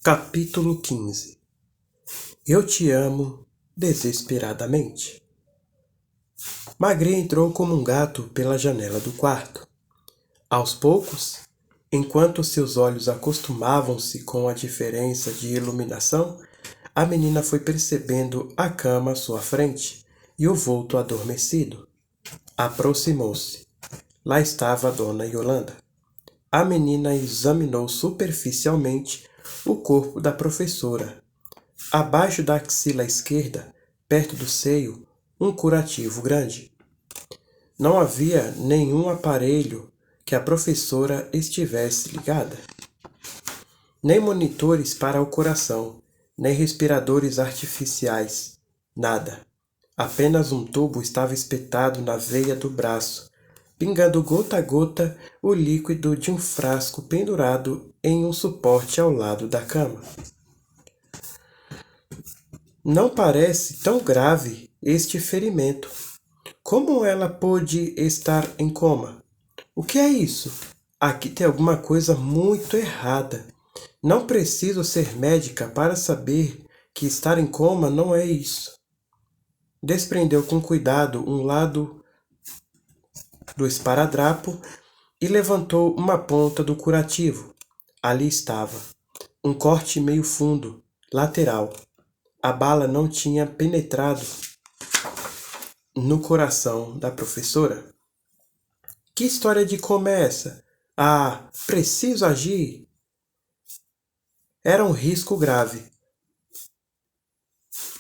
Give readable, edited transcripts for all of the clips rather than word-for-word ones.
Capítulo 15. Eu te amo desesperadamente. Magri entrou como um gato pela janela do quarto. Aos poucos, enquanto seus olhos acostumavam-se com a diferença de iluminação, a menina foi percebendo a cama à sua frente e o vulto adormecido. Aproximou-se. Lá estava a dona Yolanda. A menina examinou superficialmente o corpo da professora. Abaixo da axila esquerda, perto do seio, um curativo grande. Não havia nenhum aparelho que a professora estivesse ligada. Nem monitores para o coração, nem respiradores artificiais. Nada. Apenas um tubo estava espetado na veia do braço, pingando gota a gota o líquido de um frasco pendurado em um suporte ao lado da cama. Não parece tão grave este ferimento. Como ela pôde estar em coma? O que é isso? Aqui tem alguma coisa muito errada. Não preciso ser médica para saber que estar em coma não é isso. Desprendeu com cuidado um lado do esparadrapo e levantou uma ponta do curativo. Ali estava. Um corte meio fundo, lateral. A bala não tinha penetrado no coração da professora. Que história de coma é essa? Ah, preciso agir! Era um risco grave.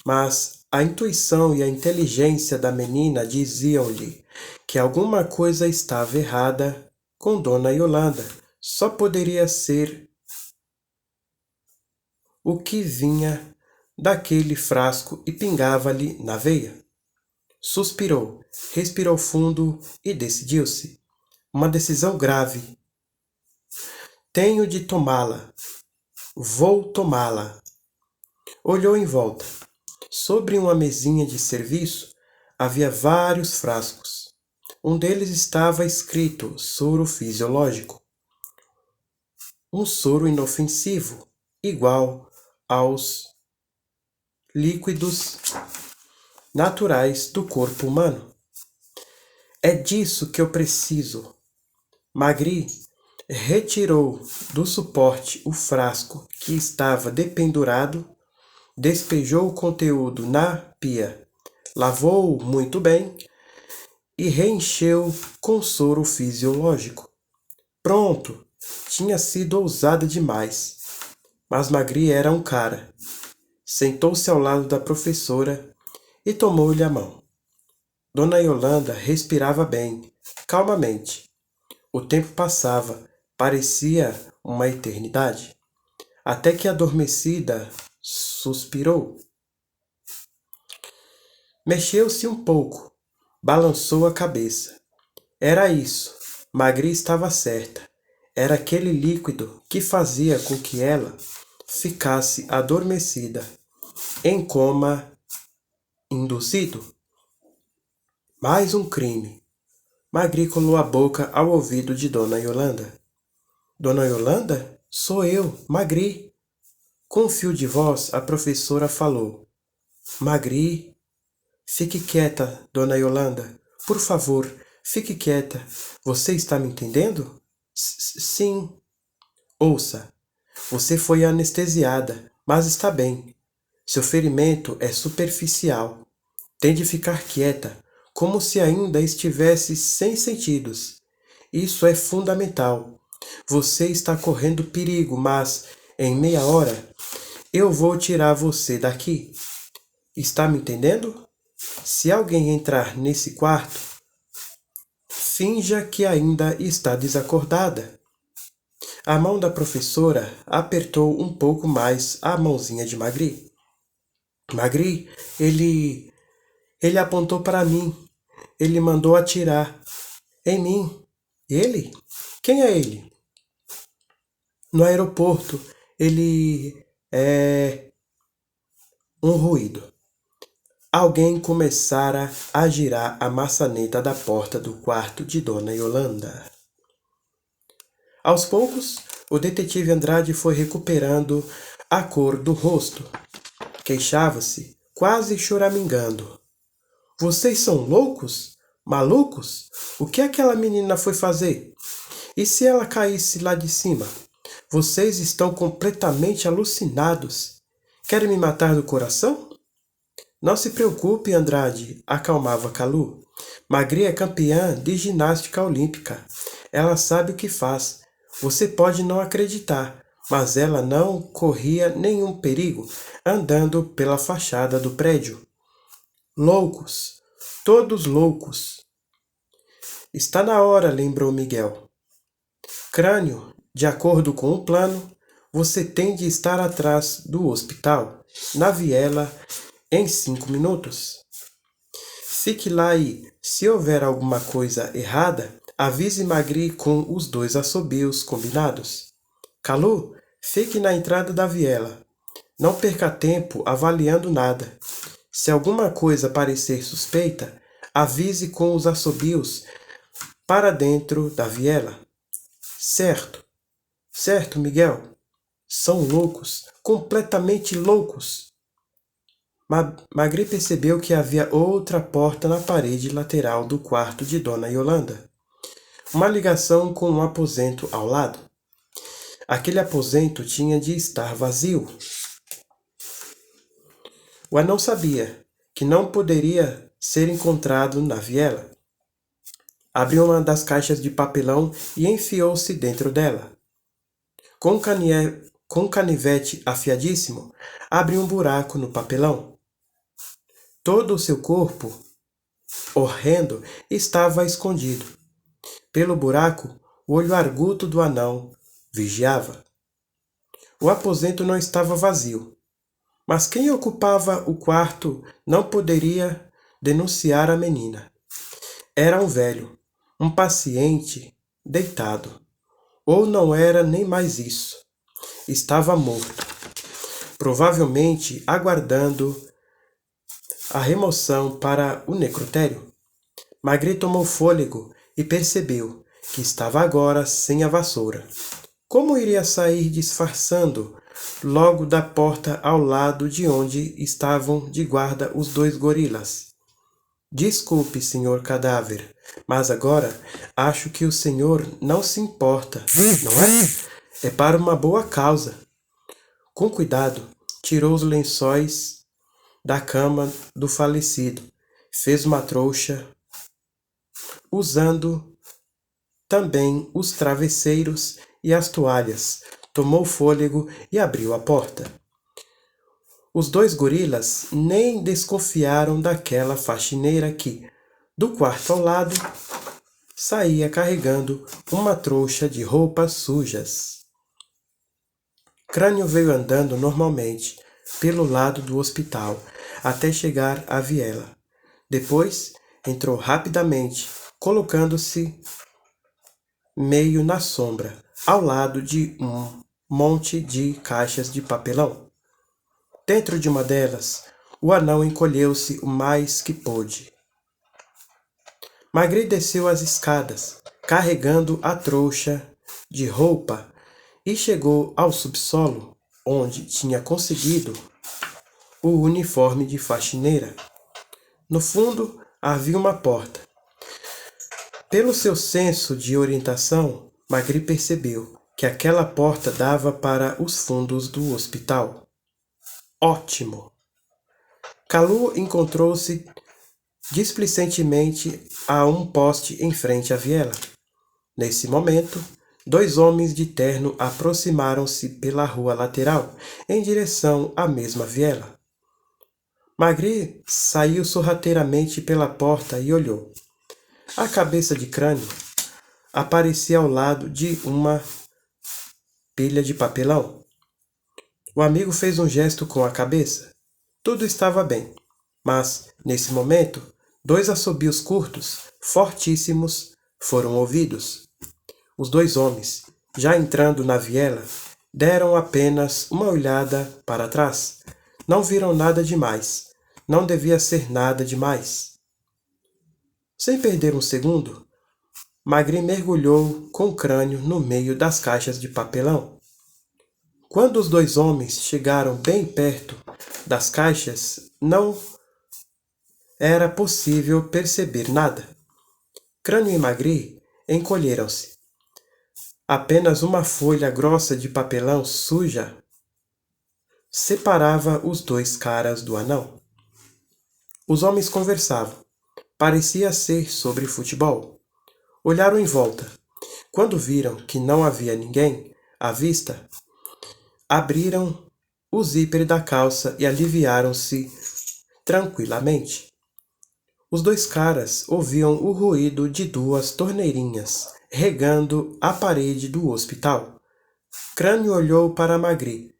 Mas a intuição e a inteligência da menina diziam-lhe que alguma coisa estava errada com Dona Yolanda. Só poderia ser o que vinha daquele frasco e pingava-lhe na veia. Suspirou, respirou fundo e decidiu-se. Uma decisão grave. Tenho de tomá-la. Vou tomá-la. Olhou em volta. Sobre uma mesinha de serviço havia vários frascos. Um deles estava escrito soro fisiológico. Um soro inofensivo, igual aos líquidos naturais do corpo humano. É disso que eu preciso. Magri retirou do suporte o frasco que estava dependurado, despejou o conteúdo na pia, lavou-o muito bem e reencheu com soro fisiológico. Pronto! Tinha sido ousada demais, mas Magri era um cara. Sentou-se ao lado da professora e tomou-lhe a mão. Dona Yolanda respirava bem, calmamente. O tempo passava, parecia uma eternidade, até que adormecida suspirou. Mexeu-se um pouco, balançou a cabeça. Era isso, Magri estava certa. Era aquele líquido que fazia com que ela ficasse adormecida, em coma induzido. Mais um crime. Magri colou a boca ao ouvido de Dona Yolanda. Dona Yolanda? Sou eu, Magri. Com um fio de voz, a professora falou. Magri, fique quieta, Dona Yolanda. Por favor, fique quieta. Você está me entendendo? Sim. Ouça, você foi anestesiada, mas está bem. Seu ferimento é superficial. Tem de ficar quieta, como se ainda estivesse sem sentidos. Isso é fundamental. Você está correndo perigo, mas em meia hora eu vou tirar você daqui. Está me entendendo? Se alguém entrar nesse quarto, finja que ainda está desacordada. A mão da professora apertou um pouco mais a mãozinha de Magri. Magri, ele apontou para mim. Ele mandou atirar em mim. Ele? Quem é ele? No aeroporto, ele é um ruído. Alguém começara a girar a maçaneta da porta do quarto de Dona Yolanda. Aos poucos, o detetive Andrade foi recuperando a cor do rosto. Queixava-se, quase choramingando. Vocês são loucos? Malucos? O que aquela menina foi fazer? E se ela caísse lá de cima? Vocês estão completamente alucinados. Querem me matar do coração? Não se preocupe, Andrade, acalmava Kalu. Magri é campeã de ginástica olímpica. Ela sabe o que faz. Você pode não acreditar, mas ela não corria nenhum perigo andando pela fachada do prédio. Loucos, todos loucos. Está na hora, lembrou Miguel. Crânio, de acordo com o plano, você tem de estar atrás do hospital, na viela, em 5 minutos. Fique lá e, se houver alguma coisa errada, avise Magri com os 2 assobios combinados. Kalu, fique na entrada da viela. Não perca tempo avaliando nada. Se alguma coisa parecer suspeita, avise com os assobios para dentro da viela. Certo, certo, Miguel. São loucos, completamente loucos. Magri percebeu que havia outra porta na parede lateral do quarto de Dona Yolanda. Uma ligação com um aposento ao lado. Aquele aposento tinha de estar vazio. O anão sabia que não poderia ser encontrado na viela. Abriu uma das caixas de papelão e enfiou-se dentro dela. Com um canivete afiadíssimo, abriu um buraco no papelão. Todo o seu corpo, horrendo, estava escondido. Pelo buraco, o olho arguto do anão vigiava. O aposento não estava vazio, mas quem ocupava o quarto não poderia denunciar a menina. Era um velho, um paciente, deitado. Ou não era nem mais isso. Estava morto, provavelmente aguardando a remoção para o necrotério. Magri tomou fôlego e percebeu que estava agora sem a vassoura. Como iria sair disfarçando logo da porta ao lado de onde estavam de guarda os 2 gorilas? Desculpe, senhor cadáver, mas agora acho que o senhor não se importa, não é? É para uma boa causa. Com cuidado, tirou os lençóis da cama do falecido, fez uma trouxa, usando também os travesseiros e as toalhas, tomou fôlego e abriu a porta. Os 2 gorilas nem desconfiaram daquela faxineira que, do quarto ao lado, saía carregando uma trouxa de roupas sujas. Crânio veio andando normalmente pelo lado do hospital até chegar à viela. Depois entrou rapidamente, colocando-se meio na sombra, ao lado de um monte de caixas de papelão. Dentro de uma delas, o anão encolheu-se o mais que pôde. Magri desceu as escadas, carregando a trouxa de roupa, e chegou ao subsolo, onde tinha conseguido o uniforme de faxineira. No fundo, havia uma porta. Pelo seu senso de orientação, Magri percebeu que aquela porta dava para os fundos do hospital. Ótimo! Kalu encontrou-se displicentemente a um poste em frente à viela. Nesse momento, 2 homens de terno aproximaram-se pela rua lateral, em direção à mesma viela. Magri saiu sorrateiramente pela porta e olhou. A cabeça de Crânio aparecia ao lado de uma pilha de papelão. O amigo fez um gesto com a cabeça. Tudo estava bem, mas, nesse momento, 2 assobios curtos, fortíssimos, foram ouvidos. Os 2 homens, já entrando na viela, deram apenas uma olhada para trás. Não viram nada demais. Não devia ser nada demais. Sem perder um segundo, Magri mergulhou com o crânio no meio das caixas de papelão. Quando os dois homens chegaram bem perto das caixas, não era possível perceber nada. Crânio e Magri encolheram-se. Apenas uma folha grossa de papelão suja separava os dois caras do anão. Os homens conversavam. Parecia ser sobre futebol. Olharam em volta. Quando viram que não havia ninguém à vista, abriram o zíper da calça e aliviaram-se tranquilamente. Os dois caras ouviam o ruído de duas torneirinhas regando a parede do hospital. Crânio olhou para Magri.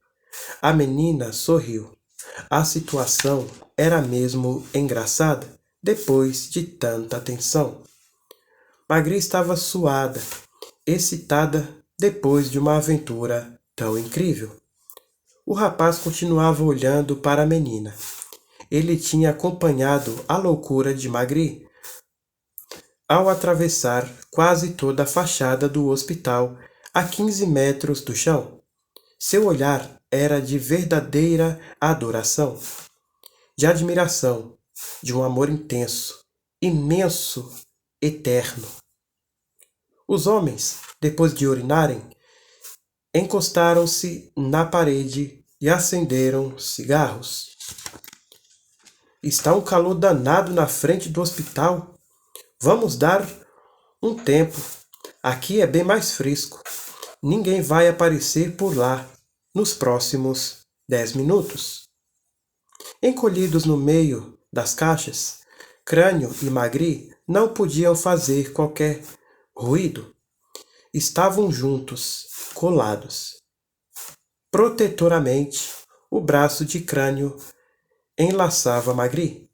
A menina sorriu. A situação era mesmo engraçada depois de tanta tensão. Magri estava suada, excitada depois de uma aventura tão incrível. O rapaz continuava olhando para a menina. Ele tinha acompanhado a loucura de Magri ao atravessar quase toda a fachada do hospital a 15 metros do chão. Seu olhar era de verdadeira adoração, de admiração, de um amor intenso, imenso, eterno. Os homens, depois de urinarem, encostaram-se na parede e acenderam cigarros. Está um calor danado na frente do hospital. Vamos dar um tempo. Aqui é bem mais fresco. Ninguém vai aparecer por lá nos próximos 10 minutos. Encolhidos no meio das caixas, Crânio e Magri não podiam fazer qualquer ruído. Estavam juntos, colados. Protetoramente, o braço de Crânio enlaçava Magri.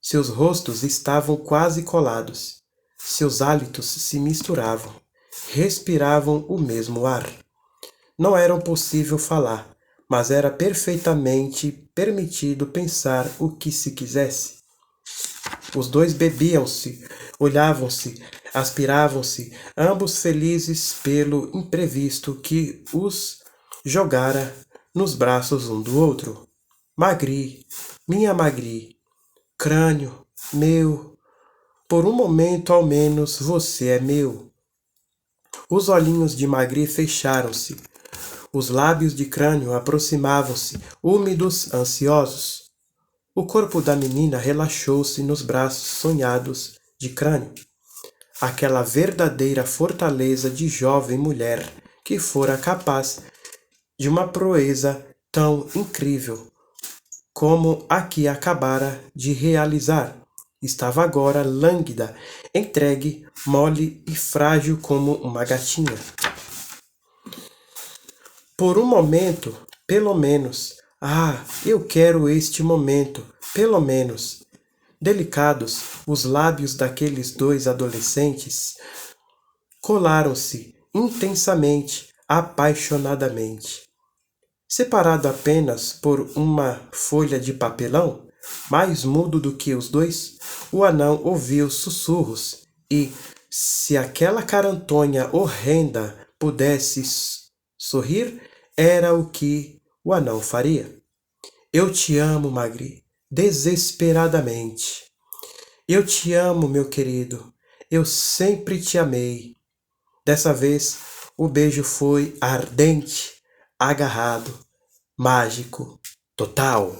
Seus rostos estavam quase colados. Seus hálitos se misturavam. Respiravam o mesmo ar. Não era possível falar, mas era perfeitamente permitido pensar o que se quisesse. Os dois bebiam-se, olhavam-se, aspiravam-se, ambos felizes pelo imprevisto que os jogara nos braços um do outro. Magri, minha Magri, Crânio, meu, por um momento ao menos você é meu. Os olhinhos de Magri fecharam-se. Os lábios de Crânio aproximavam-se, úmidos, ansiosos. O corpo da menina relaxou-se nos braços sonhados de Crânio. Aquela verdadeira fortaleza de jovem mulher que fora capaz de uma proeza tão incrível como a que acabara de realizar. Estava agora lânguida, entregue, mole e frágil como uma gatinha. Por um momento, pelo menos, eu quero este momento, pelo menos. Delicados, os lábios daqueles dois adolescentes colaram-se intensamente, apaixonadamente. Separado apenas por uma folha de papelão, mais mudo do que os dois, o anão ouviu sussurros e, se aquela carantonha horrenda pudesse sorrir, era o que o anão faria. Eu te amo, Magri, desesperadamente. Eu te amo, meu querido. Eu sempre te amei. Dessa vez, o beijo foi ardente, agarrado, mágico, total.